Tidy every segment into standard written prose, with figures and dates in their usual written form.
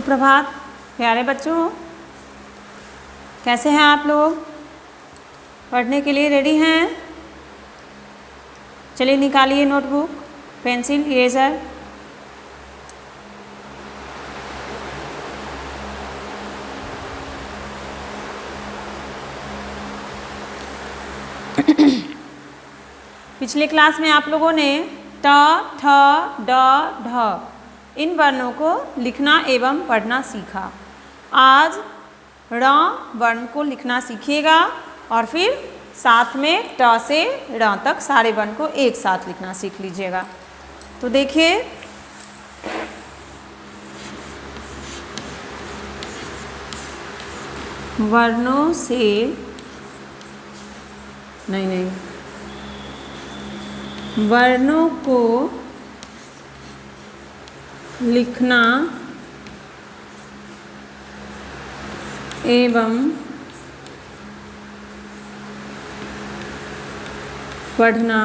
सुप्रभात प्यारे बच्चों, कैसे हैं आप लोग? पढ़ने के लिए रेडी हैं? चलिए निकालिए नोटबुक, पेंसिल, इरेज़र। पिछले क्लास में आप लोगों ने ट, ठ, ड, ढ इन वर्णों को लिखना एवं पढ़ना सीखा। आज ण वर्ण को लिखना सीखिएगा और फिर साथ में ट से ण तक सारे वर्ण को एक साथ लिखना सीख लीजिएगा। तो देखिए, वर्णों से वर्णों को लिखना एवं पढ़ना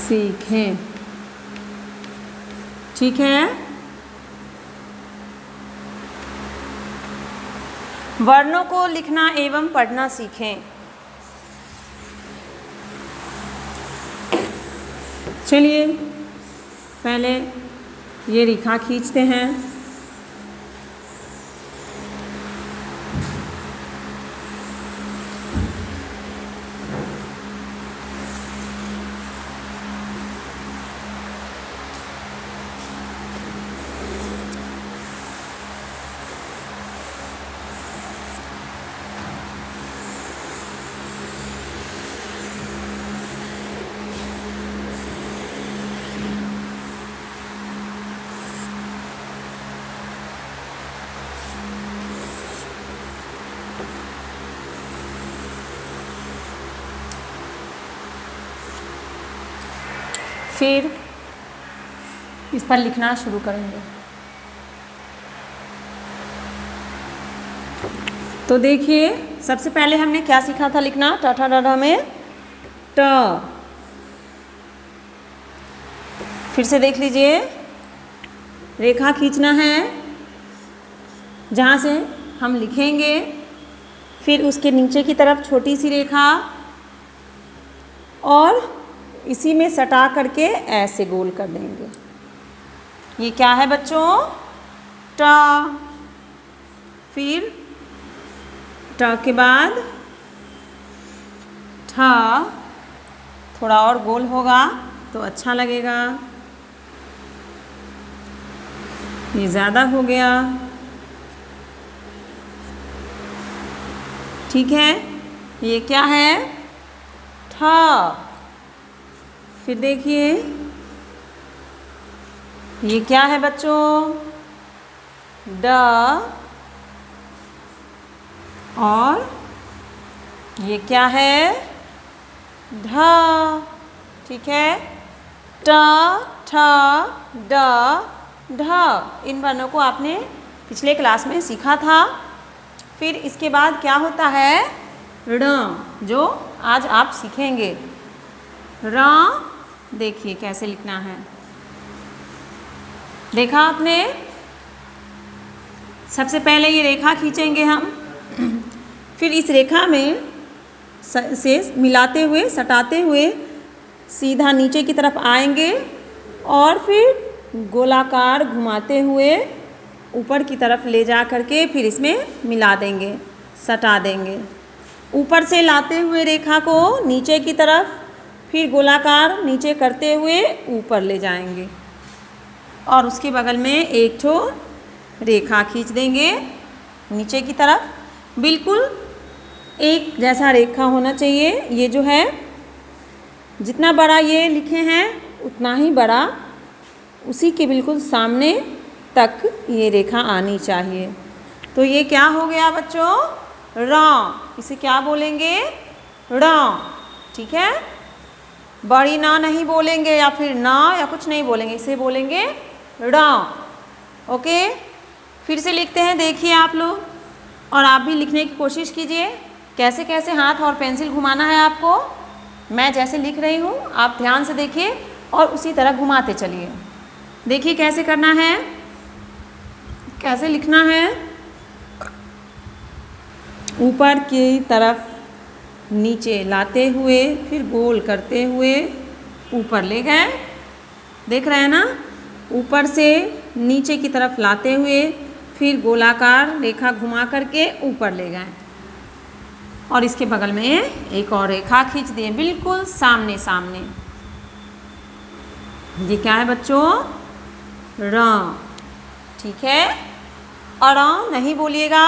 सीखें। ठीक है? वर्णों को लिखना एवं पढ़ना सीखें। चलिए पहले ये रेखा खींचते हैं। फिर इस पर लिखना शुरू करेंगे। तो देखिए, सबसे पहले हमने क्या सीखा था लिखना? ट ठ ड ढ में ट। फिर से देख लीजिए, रेखा खींचना है जहाँ से हम लिखेंगे, फिर उसके नीचे की तरफ छोटी सी रेखा और इसी में सटा करके ऐसे गोल कर देंगे। ये क्या है बच्चों? ट। फिर ट के बाद ठ, थोड़ा और गोल होगा तो अच्छा लगेगा। ये ज़्यादा हो गया। ठीक है? ये क्या है? ठ। फिर देखिए, ये क्या है बच्चों? ड। और ये क्या है? ढ। ठीक है? ट, ठ, ड, ढ इन वर्णों को आपने पिछले क्लास में सीखा था। फिर इसके बाद क्या होता है? ऋ, जो आज आप सीखेंगे। ऋ देखिए कैसे लिखना है। देखा आपने? सबसे पहले ये रेखा खींचेंगे हम, फिर इस रेखा में से मिलाते हुए, सटाते हुए सीधा नीचे की तरफ आएंगे और फिर गोलाकार घुमाते हुए ऊपर की तरफ ले जा करके फिर इसमें मिला देंगे, सटा देंगे। ऊपर से लाते हुए रेखा को नीचे की तरफ, फिर गोलाकार नीचे करते हुए ऊपर ले जाएंगे और उसके बगल में एक ठो रेखा खींच देंगे नीचे की तरफ। बिल्कुल एक जैसा रेखा होना चाहिए। ये जो है, जितना बड़ा ये लिखे हैं उतना ही बड़ा उसी के बिल्कुल सामने तक ये रेखा आनी चाहिए। तो ये क्या हो गया बच्चों? र। इसे क्या बोलेंगे? ड़। ठीक है? बड़ी ना नहीं बोलेंगे या फिर ना या कुछ नहीं बोलेंगे, इसे बोलेंगे ड़। ओके? फिर से लिखते हैं, देखिए आप लोग, और आप भी लिखने की कोशिश कीजिए। कैसे कैसे हाथ और पेंसिल घुमाना है आपको। मैं जैसे लिख रही हूँ आप ध्यान से देखिए और उसी तरह घुमाते चलिए। देखिए कैसे करना है, कैसे लिखना है। ऊपर की तरफ नीचे लाते हुए फिर गोल करते हुए ऊपर ले गए, देख रहे हैं ना। ऊपर से नीचे की तरफ लाते हुए फिर गोलाकार रेखा घुमा करके ऊपर ले गए और इसके बगल में एक और रेखा खींच दिए बिल्कुल सामने सामने। ये क्या है बच्चों? र। ठीक है, और नहीं बोलिएगा,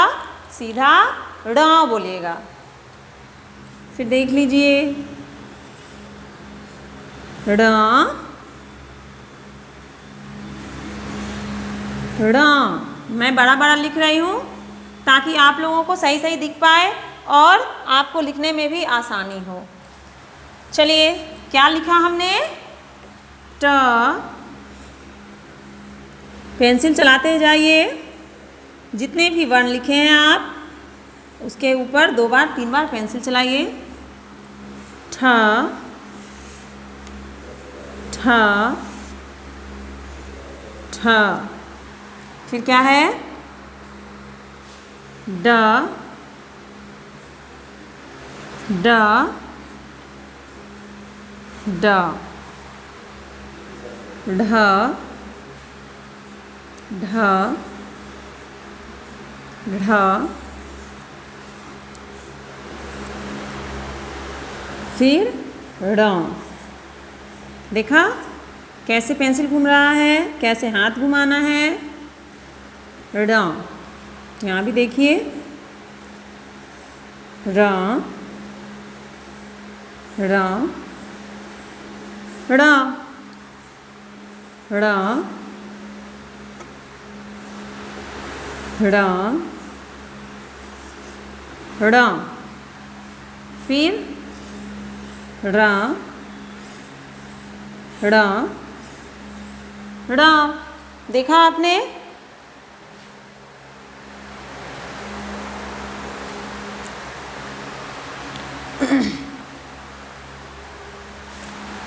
सीधा र बोलिएगा। फिर देख लीजिए, र र। मैं बड़ा बड़ा लिख रही हूँ ताकि आप लोगों को सही सही दिख पाए और आपको लिखने में भी आसानी हो। चलिए, क्या लिखा हमने? ट। पेंसिल चलाते जाइए, जितने भी वर्ण लिखे हैं आप उसके ऊपर 2 बार 3 बार पेंसिल चलाइए। ठ ठ ठ। फिर क्या है? ड ड ड। ढ ढ ढ। फिर ड़। देखा कैसे पेंसिल घूम रहा है, कैसे हाथ घुमाना है। ड़। यहाँ भी देखिए, र र ड़ ड़ ड़ ड़। फिर र ड़ ड़। देखा आपने?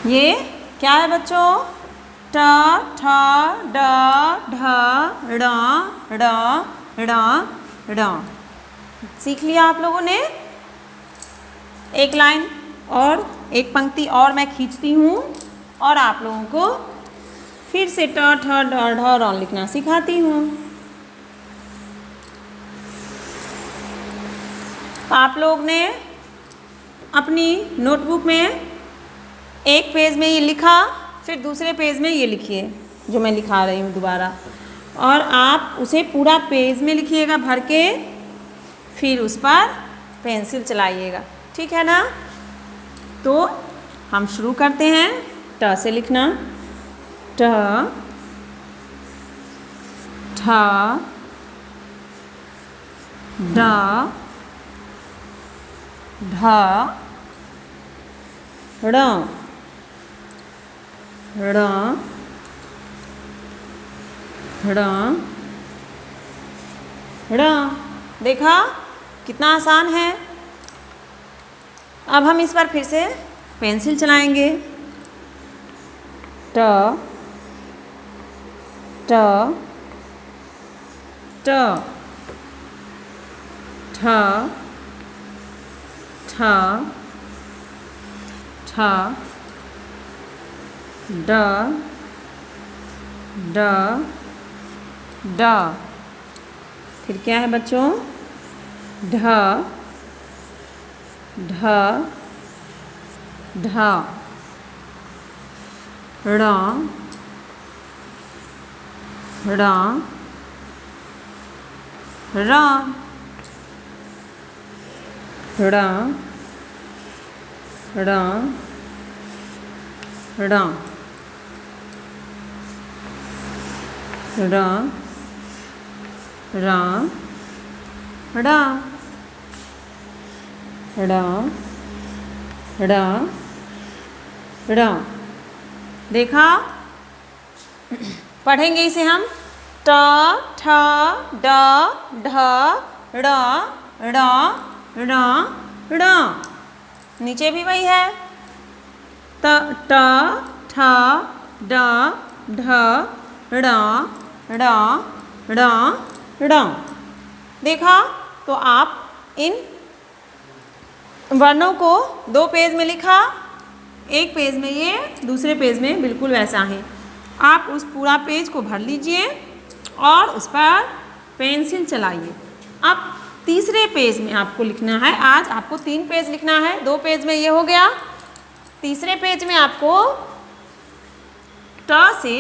ये क्या है बच्चों? ट ठ ड ढ ड़ ड़ ड़ ड़। सीख लिया आप लोगों ने? एक लाइन और एक पंक्ति और मैं खींचती हूँ और आप लोगों को फिर से ट ठ ड ढ ड़ लिखना सिखाती हूँ। आप लोग ने अपनी नोटबुक में एक पेज में ये लिखा, फिर दूसरे पेज में ये लिखिए जो मैं लिखा रही हूँ दोबारा, और आप उसे पूरा पेज में लिखिएगा भर के, फिर उस पर पेंसिल चलाइएगा, ठीक है ना। तो हम शुरू करते हैं ट से लिखना। ट ठ ड ढ ड़ ड़ ड़ ड़। देखा कितना आसान है। अब हम इस पर फिर से पेंसिल चलाएंगे। ट ट ट ठ ठ ठ ड ड ड। फिर क्या है बच्चों? ढ ढ ढ ड़ ड़ र ड़ ड़ ड़ ड़ ड़ ड़ ड़ ड़। देखा? पढ़ेंगे इसे हम। ट ठ ड ढ ड़ ड़ ड़ ड़। नीचे भी वही है। ट ठ ड ढ ड़ ड़ ड़ ड़। देखा? तो आप इन वर्णों को 2 पेज में लिखा, एक पेज में ये, दूसरे पेज में बिल्कुल वैसा है। आप उस पूरा पेज को भर लीजिए और उस पर पेंसिल चलाइए। अब तीसरे पेज में आपको लिखना है, आज आपको 3 पेज लिखना है, 2 पेज में ये हो गया। तीसरे पेज में आपको ट से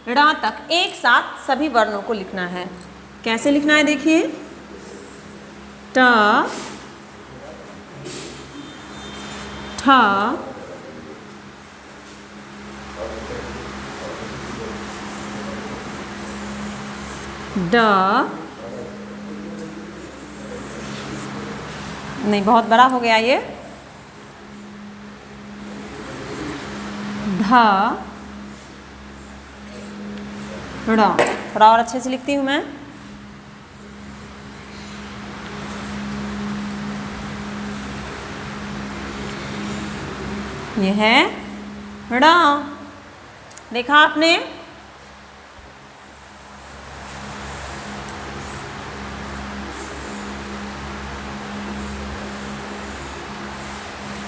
ड़ तक एक साथ सभी वर्णों को लिखना है। कैसे लिखना है देखिए, ट ठ ड, नहीं बहुत बड़ा हो गया ये, ध ड़। थोड़ा और अच्छे से लिखती हूँ मैं, ये है ड़। देखा आपने?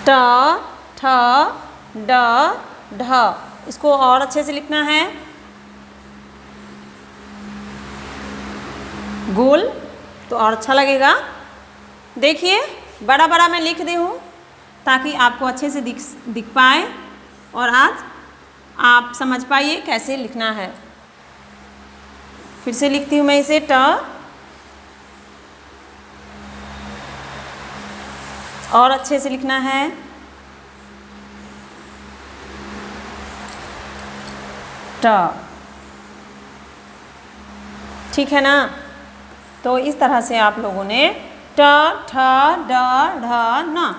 ट ठ ड ढ। इसको और अच्छे से लिखना है, गोल, तो और अच्छा लगेगा। देखिए बड़ा बड़ा मैं लिख दी हूँ ताकि आपको अच्छे से दिख पाए और आज आप समझ पाइए कैसे लिखना है। फिर से लिखती हूँ मैं इसे, ट और अच्छे से लिखना है, ट। ठीक है ना? तो इस तरह से आप लोगों ने ट ठ ड ढ न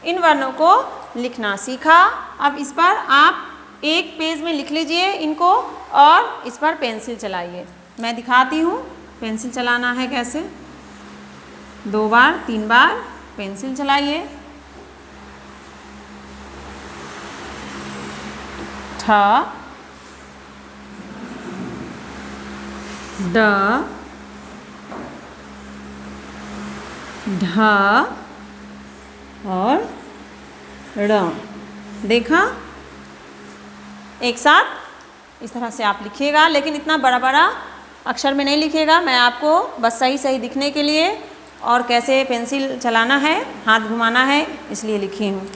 इन वर्णों को लिखना सीखा। अब इस पर आप एक पेज में लिख लीजिए इनको और इस पर पेंसिल चलाइए। मैं दिखाती हूँ पेंसिल चलाना है कैसे। 2 बार 3 बार पेंसिल चलाइए। ठ ड ढ और ड़। देखा? एक साथ इस तरह से आप लिखिएगा, लेकिन इतना बड़ा बड़ा अक्षर में नहीं लिखिएगा। मैं आपको बस सही सही दिखने के लिए और कैसे पेंसिल चलाना है, हाथ घुमाना है, इसलिए लिखी हूँ।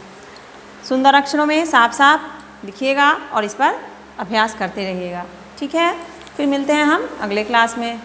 सुंदर अक्षरों में साफ साफ लिखिएगा और इस पर अभ्यास करते रहिएगा। ठीक है? फिर मिलते हैं हम अगले क्लास में।